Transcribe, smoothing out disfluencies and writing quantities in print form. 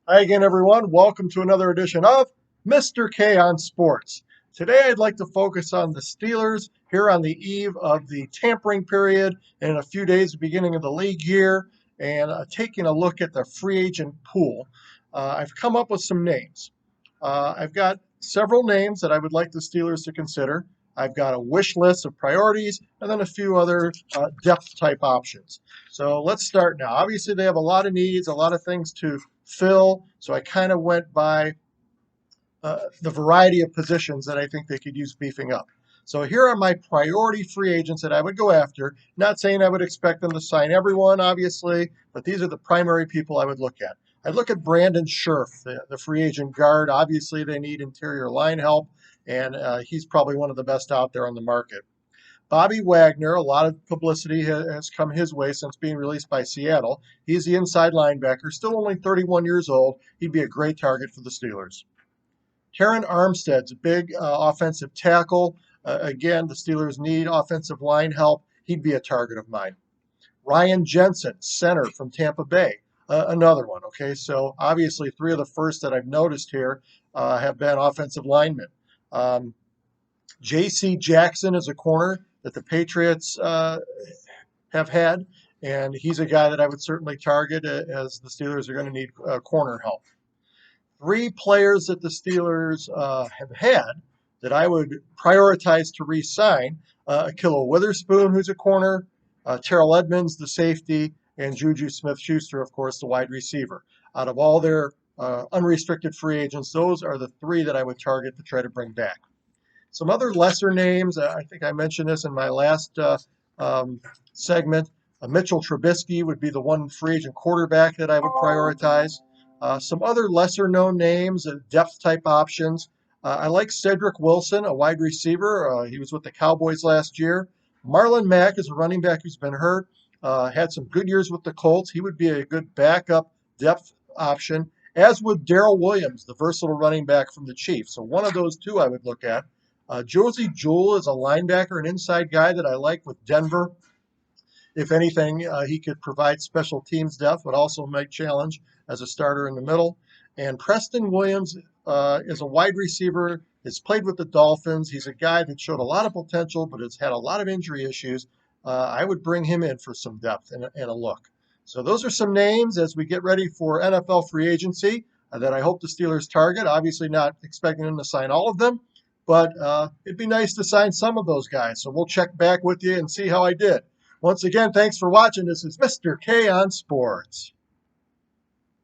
Hi again, everyone. Welcome to another edition of Mr. K on Sports. Today, I'd like to focus on the Steelers here on the eve of the tampering period and in a few days, the beginning of the league year, and taking a look at the free agent pool. I've come up with some names. I've got several names that I would like the Steelers to consider. I've got a wish list of priorities and then a few other depth type options. So let's start now. Obviously, they have a lot of needs, a lot of things to fill. So I kind of went by the variety of positions that I think they could use beefing up. So here are my priority free agents that I would go after. Not saying I would expect them to sign everyone, obviously, but these are the primary people I would look at. I'd look at Brandon Scherf, the free agent guard. Obviously, they need interior line help, and he's probably one of the best out there on the market. Bobby Wagner, a lot of publicity has come his way since being released by Seattle. He's the inside linebacker, still only 31 years old. He'd be a great target for the Steelers. Terron Armstead's a big offensive tackle. Again, the Steelers need offensive line help. He'd be a target of mine. Ryan Jensen, center from Tampa Bay, another one. Okay, so obviously three of the first that I've noticed here have been offensive linemen. Um, J.C. Jackson is a corner that the Patriots have had, and he's a guy that I would certainly target as the Steelers are going to need corner help. Three players that the Steelers have had that I would prioritize to re-sign: Ahkello Witherspoon, who's a corner, Terrell Edmunds, the safety, and Juju Smith-Schuster, of course, the wide receiver. Out of all their unrestricted free agents, those are the three that I would target to try to bring back. Some other lesser names, I think I mentioned this in my last um, segment. Mitchell Trubisky would be the one free agent quarterback that I would prioritize. Some other lesser known names, depth type options. I like Cedric Wilson, a wide receiver. He was with the Cowboys last year. Marlon Mack is a running back who's been hurt, had some good years with the Colts. He would be a good backup depth option, as would Darrell Williams, the versatile running back from the Chiefs. So one of those two I would look at. Josey Jewell is a linebacker, an inside guy that I like with Denver. If anything, he could provide special teams depth, but also make challenge as a starter in the middle. And Preston Williams is a wide receiver, has played with the Dolphins. He's a guy that showed a lot of potential, but has had a lot of injury issues. I would bring him in for some depth and a look. So those are some names as we get ready for NFL free agency that I hope the Steelers target. Obviously, not expecting them to sign all of them, but it'd be nice to sign some of those guys. So we'll check back with you and see how I did. Once again, thanks for watching. This is Mr. K on Sports.